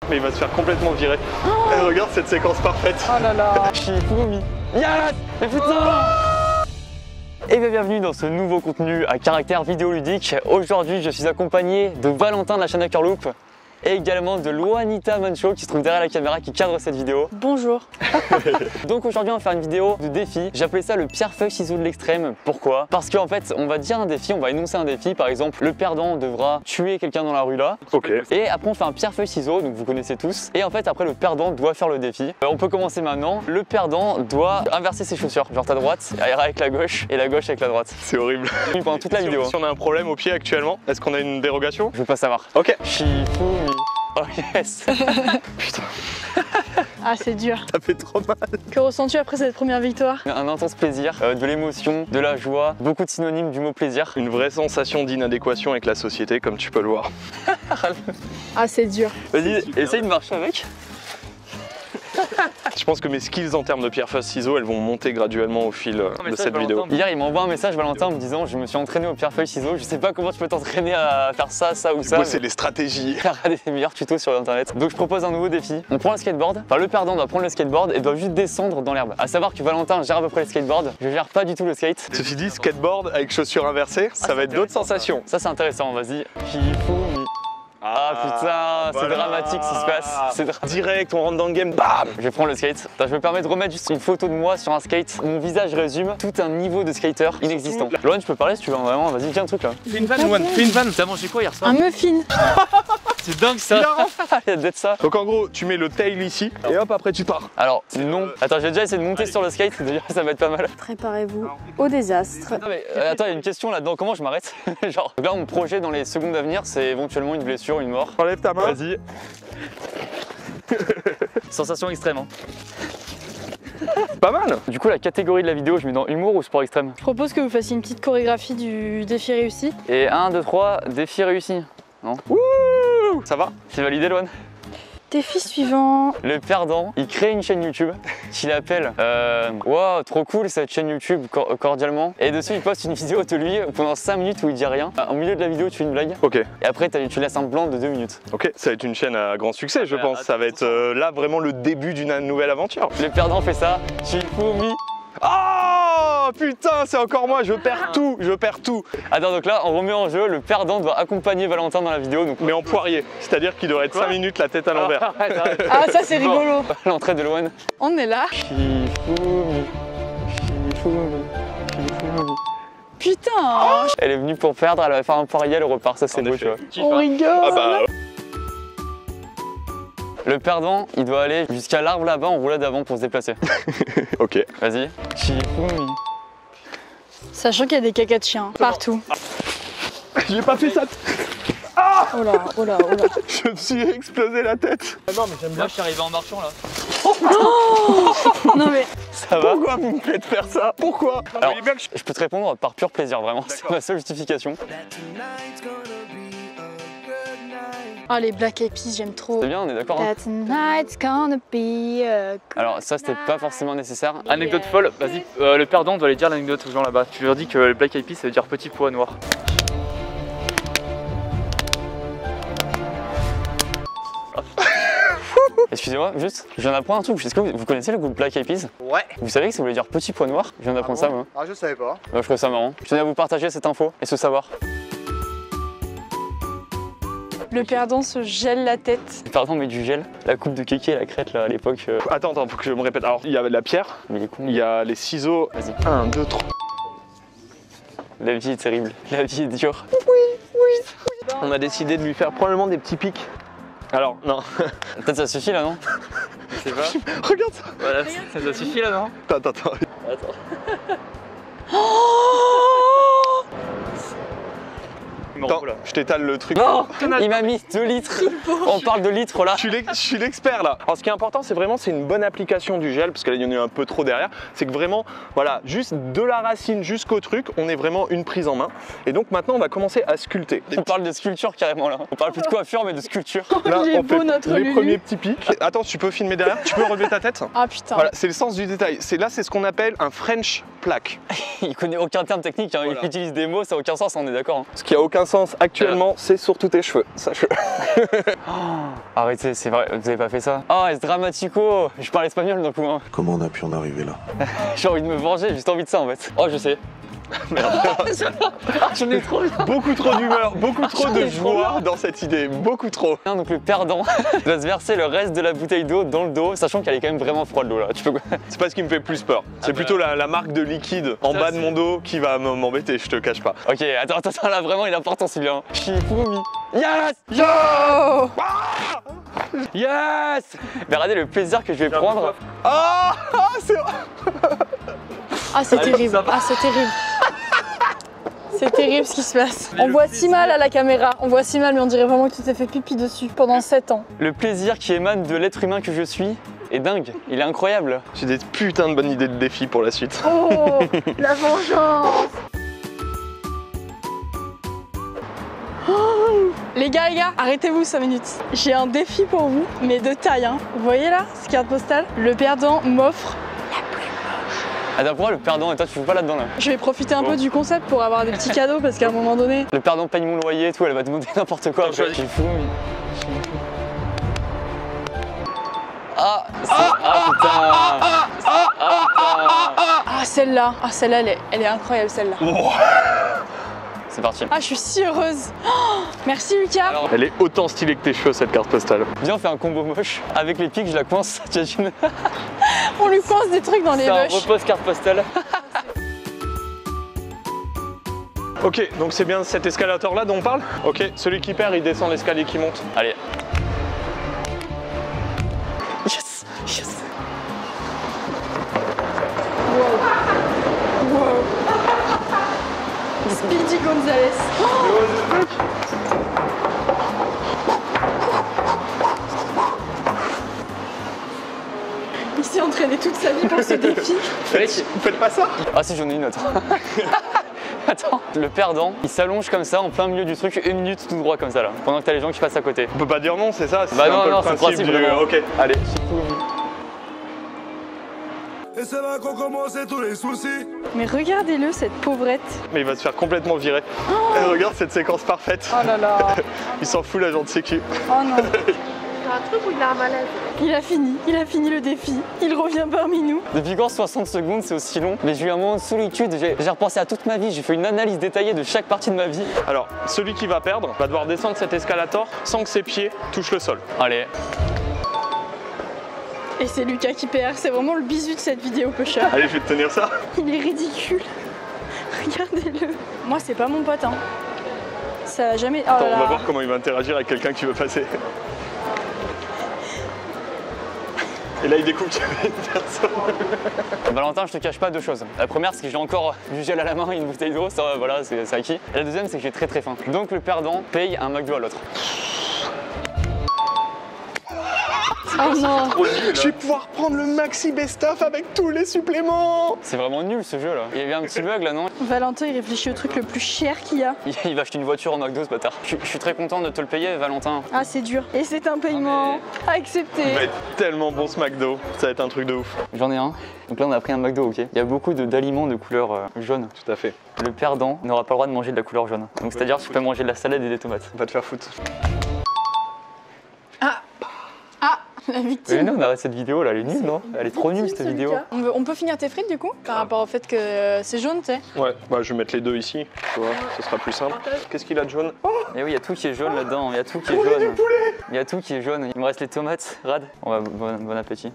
Mais il va se faire complètement virer. Regarde cette séquence parfaite. Oh là là. Shifumi. Yes. Mais putain. Et bien bienvenue dans ce nouveau contenu à caractère vidéoludique. Aujourd'hui je suis accompagné de Valentin de la chaîne Hackerloop et également de Luanita Mancho qui se trouve derrière la caméra qui cadre cette vidéo. Bonjour. Donc aujourd'hui on va faire une vidéo de défi. J'ai appelé ça le pierre feuille ciseaux de l'extrême. Pourquoi? Parce qu'en fait on va dire un défi, on va énoncer un défi. Par exemple le perdant devra tuer quelqu'un dans la rue là. Ok. Et après on fait un pierre feuille ciseaux, donc vous connaissez tous. Et en fait après le perdant doit faire le défi. On peut commencer maintenant. Le perdant doit inverser ses chaussures. Genre ta droite ira avec la gauche et la gauche avec la droite. C'est horrible. Pendant toute la vidéo. Si on a un problème au pied actuellement, est-ce qu'on a une dérogation? Je veux pas savoir. Ok. Shifumi. Oh yes. Putain. Ah c'est dur. Ça fait trop mal. Que ressens-tu après cette première victoire? Un intense plaisir, de l'émotion, de la joie, beaucoup de synonymes du mot plaisir. Une vraie sensation d'inadéquation avec la société, comme tu peux le voir. Ah c'est dur. Vas-y, essaye de marcher avec. Je pense que mes skills en termes de pierre feuille ciseaux, elles vont monter graduellement au fil de cette vidéo. Hier, il m'envoie un message, Valentin, me disant je me suis entraîné au pierre feuille ciseaux. Je sais pas comment tu peux t'entraîner à faire ça, ça ou ça. Moi, c'est les stratégies. Il y a des meilleurs tutos sur internet. Donc je propose un nouveau défi. On prend le skateboard. Enfin, le perdant doit prendre le skateboard et doit juste descendre dans l'herbe. À savoir que Valentin gère à peu près le skateboard. Je gère pas du tout le skate. Ceci dit, skateboard avec chaussures inversées, ça va être d'autres sensations. Ça, c'est intéressant. Vas-y. Shifumi. Ah putain, voilà. C'est dramatique ce qui se passe. C'est direct, on rentre dans le game, bam. Je vais prendre le skate. Attends, je me permets de remettre juste une photo de moi sur un skate. Mon visage résume tout un niveau de skater inexistant. Loan, je peux parler si tu veux, vraiment, vas-y, dis un truc là. Fais une vanne, Loan, fais une vanne. T'as mangé quoi hier soir? Un muffin. C'est dingue ça. Il y a d'être ça. Donc en gros, tu mets le tail ici et hop, après tu pars. Alors, non. Attends, j'ai déjà essayé de monter sur le skate, déjà ça va être pas mal. Préparez-vous au désastre. Non mais attends, il y a une question là-dedans, comment je m'arrête? Genre, là mon projet dans les secondes à venir, c'est éventuellement une blessure, une mort. Enlève ta main. Vas-y. Sensation extrême hein. Pas mal. Du coup la catégorie de la vidéo, je mets dans humour ou sport extrême? Je propose que vous fassiez une petite chorégraphie du défi réussi. Et 1, 2, 3, défi réussi. Non? Wouh, ça va? C'est validé Loan? Défi suivant. Le perdant, il crée une chaîne YouTube qu'il appelle wow, trop cool cette chaîne YouTube cordialement. Et dessus il poste une vidéo de lui pendant 5 minutes où il dit rien. Au milieu de la vidéo tu fais une blague. Ok. Et après tu laisses un blanc de 2 minutes. Ok, ça va être une chaîne à grand succès je pense. Ça va être là vraiment le début d'une nouvelle aventure. Le perdant fait ça, Shifumi. Oh putain, c'est encore moi, je perds tout, je perds tout. Attends, donc là on remet en jeu, le perdant doit accompagner Valentin dans la vidéo. Donc... Mais en poirier, c'est-à-dire qu'il devrait être 5 minutes la tête à l'envers. Ah ça c'est rigolo. L'entrée de Loan. On est là. Shifumi. Shifumi. Shifumi. Putain. Elle est venue pour perdre, elle va faire un poirier, elle repart, ça c'est beau tu vois. On rigole. Ah bah... Le perdant, il doit aller jusqu'à l'arbre là-bas en roulade avant pour se déplacer. Ok. Vas-y. Shifumi. Sachant qu'il y a des cacas de chiens partout. J'ai pas fait ça. Oh là, oh là, oh là. Je me suis explosé la tête. Non mais j'aime bien, je suis arrivé en marchant là. Non mais. Ça va? Pourquoi vous me faites faire ça? Pourquoi? Alors, je peux te répondre par pur plaisir vraiment, c'est ma seule justification. Oh les Black Eyed Peas, j'aime trop. C'est bien, on est d'accord hein? That tonight's gonna be a good Alors ça c'était pas forcément nécessaire. Anecdote folle, vas-y, le perdant doit aller dire l'anecdote aux gens là-bas. Tu leur dis que le Black Eyed Peas ça veut dire petit pois noir. Excusez-moi, juste, je viens d'apprendre un truc. Est-ce que vous connaissez le groupe Black Eyed Peas? Ouais. Vous savez que ça voulait dire petit pois noir? Je viens d'apprendre ça moi. Ah, je savais pas. Je trouve ça marrant. Je tenais à vous partager cette info et ce savoir. Le perdant se gèle la tête. Pardon mais du gel. La coupe de kéké et la crête là à l'époque. Attends, faut que je me répète. Alors, il y a la pierre, Mais il est con. il y a les ciseaux. Vas-y. 1, 2, 3. La vie est terrible. La vie est dure. On a décidé de lui faire probablement des petits pics. Alors, non. Peut-être ça suffit là non? Je sais pas. Regarde ça. Voilà, ça suffit là non? Attends. Attends, je t'étale le truc. Non! Il m'a mis 2 litres. On parle de litres là. Je suis l'expert là. Alors ce qui est important, c'est vraiment c'est une bonne application du gel, parce qu'il y en a eu un peu trop derrière. C'est que vraiment, voilà, juste de la racine jusqu'au truc, on est vraiment une prise en main. Et donc maintenant, on va commencer à sculpter. On parle de sculpture carrément là. On parle plus de coiffure mais de sculpture. Là, Il est on beau, fait notre les Lulu. premiers petits pics. Attends, tu peux filmer derrière? Tu peux relever ta tête? Ah putain. Voilà, c'est le sens du détail. Là, c'est ce qu'on appelle un French plaque. Il connaît aucun terme technique, hein. Voilà. Il utilise des mots, ça n'a aucun sens, on est d'accord. Hein. Ce qui a aucun sens actuellement, c'est sur tous tes cheveux, sache-le. Arrêtez, c'est vrai, vous avez pas fait ça. Oh, es dramatico. Je parle espagnol d'un coup. Hein. Comment on a pu en arriver là? J'ai envie de me venger, j'ai juste envie de ça en fait. Oh, je sais. Merde. J'en ai trop bien. Beaucoup trop d'humeur, beaucoup trop de J'en ai trop joie marre. dans cette idée, beaucoup trop. Donc le perdant doit se verser le reste de la bouteille d'eau dans le dos, sachant qu'elle est quand même vraiment froide l'eau là. Tu peux quoi? C'est pas ce qui me fait plus peur. C'est plutôt la marque de liquide en Ça, bas de c'est- mon dos qui va m'embêter, je te cache pas. Ok, attends, là vraiment il est important Sylvain. Shifumi. Yes! Oh Yes! Mais regardez le plaisir que je vais prendre. Ah, c'est Ah, c'est Allez, terrible. ça va. Ah, c'est terrible. C'est terrible ce qui se passe. On voit si mal à la caméra. On voit si mal, mais on dirait vraiment que tu t'es fait pipi dessus pendant 7 ans. Le plaisir qui émane de l'être humain que je suis est dingue. Il est incroyable. J'ai des putains de bonnes idées de défis pour la suite. Oh, la vengeance. Oh. Les gars, arrêtez-vous 5 minutes. J'ai un défi pour vous, mais de taille. Hein. Vous voyez là, cette carte postale? Le perdant m'offre. Attends, pourquoi le perdant et toi tu joues pas là-dedans là? Je vais profiter un peu du concept pour avoir des petits cadeaux parce qu'à un moment donné. Le perdant paye mon loyer et tout, elle va te demander n'importe quoi. Attends, choisis. Shifumi. Ah, putain. Ah, celle-là. Ah, celle-là, elle est incroyable celle-là. C'est parti. Ah, je suis si heureuse. Oh, merci Lucas. Alors, Elle est autant stylée que tes cheveux, cette carte postale. viens on fait un combo moche. Avec les pics je la coince. T'imagines? On lui coince des trucs dans les C'est un bush. repose carte postale. Ok, donc c'est bien cet escalator là dont on parle? Ok, celui qui perd, il descend l'escalier qui monte. Allez. Yes, yes. Wow. Speedy Gonzalez. Il s'est entraîné toute sa vie pour ce défi. Faites pas ça. Ah si j'en ai une autre. Attends, le perdant, il s'allonge comme ça en plein milieu du truc, 1 minute tout droit comme ça là, pendant que t'as les gens qui passent à côté. On peut pas dire non, c'est ça? Bah un non, peu non, c'est le principe, vraiment. Ok, allez. Et c'est là qu'on commence tous les soucis. Mais regardez-le, cette pauvrette. Mais il va se faire complètement virer. Eh, regarde cette séquence parfaite. Oh là là. Il s'en fout l'agent de sécu. Oh non. Il a un truc ou il a un malaise? Il a fini le défi. Il revient parmi nous. Depuis quand 60 secondes c'est aussi long? Mais j'ai eu un moment de solitude, j'ai repensé à toute ma vie, j'ai fait une analyse détaillée de chaque partie de ma vie. Alors, celui qui va perdre va devoir descendre cet escalator sans que ses pieds touchent le sol. Allez. Et c'est Lucas qui perd. C'est vraiment le bisu de cette vidéo, Pusher. Allez, je vais te tenir ça. Il est ridicule. Regardez-le. Moi, c'est pas mon pote, hein. Ça a jamais. Oh Attends, là on va là. voir comment il va interagir avec quelqu'un qui veut passer. Et là, il découvre qu'il y avait une personne. Valentin, je te cache pas 2 choses. La première, c'est que j'ai encore du gel à la main et une bouteille d'eau, ça voilà, c'est acquis. Et la deuxième, c'est que j'ai très faim. Donc le perdant paye un McDo à l'autre. Oh non. Je vais pouvoir prendre le maxi best-of avec tous les suppléments. C'est vraiment nul ce jeu là. Il y a eu un petit bug là, non? Valentin, il réfléchit au truc le plus cher qu'il y a. Il va acheter une voiture au McDo ce bâtard. Je suis très content de te le payer, Valentin. Ah, c'est dur. Et c'est un paiement à accepter. Il va être tellement bon ce McDo. Ça va être un truc de ouf. J'en ai un. Donc là, on a pris un McDo, ok. Il y a beaucoup d'aliments de couleur jaune. Tout à fait. Le perdant n'aura pas le droit de manger de la couleur jaune. Donc c'est-à-dire que tu peux manger de la salade et des tomates. Va te faire foutre. La Mais victime. non, on arrête cette vidéo là, elle est nulle, non? Elle est trop nulle cette vidéo. On peut finir tes frites du coup? Par rapport au fait que c'est jaune, tu sais. Ouais, bah je vais mettre les deux ici, tu vois, ce sera plus simple. Qu'est-ce qu'il a de jaune? Et oui, il y a tout qui est jaune là-dedans, il y a tout qui est jaune. Il y a tout qui est jaune. Il me reste les tomates, Rad. Bon appétit.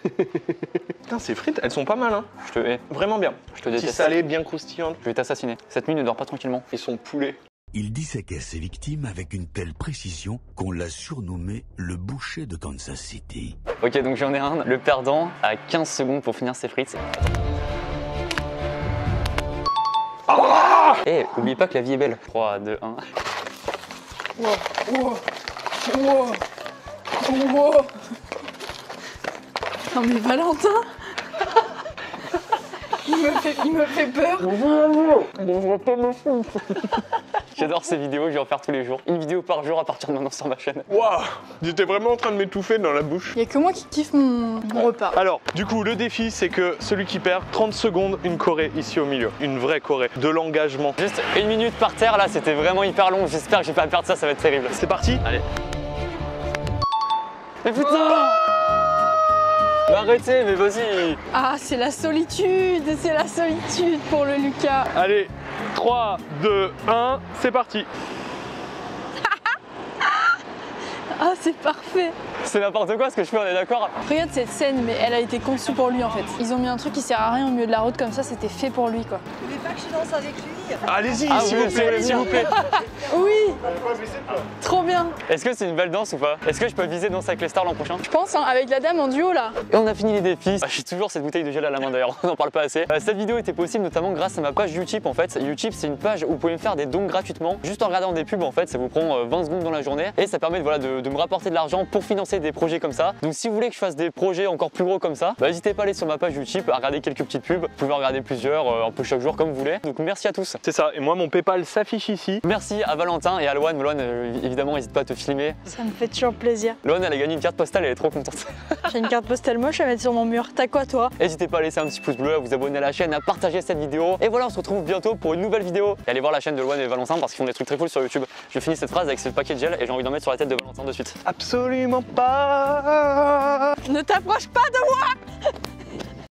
Putain, ces frites, elles sont pas mal, hein. Je te hais, Vraiment bien. je te Petit déteste. salé, bien croustillant. Je vais t'assassiner. Cette nuit ne dort pas tranquillement. Et son poulet. Il disséquait ses victimes avec une telle précision qu'on l'a surnommé le boucher de Kansas City. Ok, donc j'en ai un. Le perdant a 15 secondes pour finir ses frites. Eh, oublie pas que la vie est belle. 3, 2, 1. Wow. Wow. Wow. Non mais Valentin. Il me fait peur. J'adore ces vidéos, je vais en faire tous les jours. Une vidéo par jour à partir de maintenant sur ma chaîne. Waouh, j'étais vraiment en train de m'étouffer dans la bouche. Il y a que moi qui kiffe mon repas. Alors, du coup, le défi, c'est que celui qui perd 30 secondes, une choré ici au milieu. Une vraie choré, de l'engagement. Juste 1 minute par terre, là, c'était vraiment hyper long. J'espère que je vais pas perdre ça, ça va être terrible. C'est parti? Allez. Mais putain! Mais arrêtez, mais vas-y! Ah, c'est la solitude pour le Lucas. Allez, 3, 2, 1, c'est parti. Ah, c'est parfait. C'est n'importe quoi ce que je fais, on est d'accord? Regarde cette scène, mais elle a été conçue pour lui en fait. Ils ont mis un truc qui sert à rien au milieu de la route comme ça, c'était fait pour lui quoi. Tu voulais pas que je danse avec lui? Allez-y, Ah s'il oui, vous plaît, s'il vous plaît. Oui. Trop bien. Est-ce que c'est une belle danse ou pas? Est-ce que je peux viser danser avec les stars l'an prochain? Je pense hein, avec la dame en duo là. Et on a fini les défis. J'ai toujours cette bouteille de gel à la main d'ailleurs, on n'en parle pas assez. Cette vidéo était possible notamment grâce à ma page Utip en fait. Utip c'est une page où vous pouvez me faire des dons gratuitement, juste en regardant des pubs en fait, ça vous prend 20 secondes dans la journée et ça permet voilà, de me rapporter de l'argent pour financer des projets comme ça. Donc si vous voulez que je fasse des projets encore plus gros comme ça, bah, n'hésitez pas à aller sur ma page Utip, à regarder quelques petites pubs. Vous pouvez en regarder plusieurs, un peu chaque jour comme vous voulez. Donc merci à tous. C'est ça, et moi mon PayPal s'affiche ici. Merci à Valentin et à Loane. Loane, évidemment, n'hésite pas à te filmer. Ça me fait toujours plaisir. Loane, elle a gagné une carte postale, elle est trop contente. J'ai une carte postale moche à mettre sur mon mur. T'as quoi toi? N'hésitez pas à laisser un petit pouce bleu, à vous abonner à la chaîne, à partager cette vidéo. Et voilà, on se retrouve bientôt pour une nouvelle vidéo. Et allez voir la chaîne de Loane et Valentin parce qu'ils font des trucs très cool sur YouTube. Je finis cette phrase avec ce paquet de gel et j'ai envie d'en mettre sur la tête de Valentin de suite. Absolument pas. Ne t'approche pas de moi.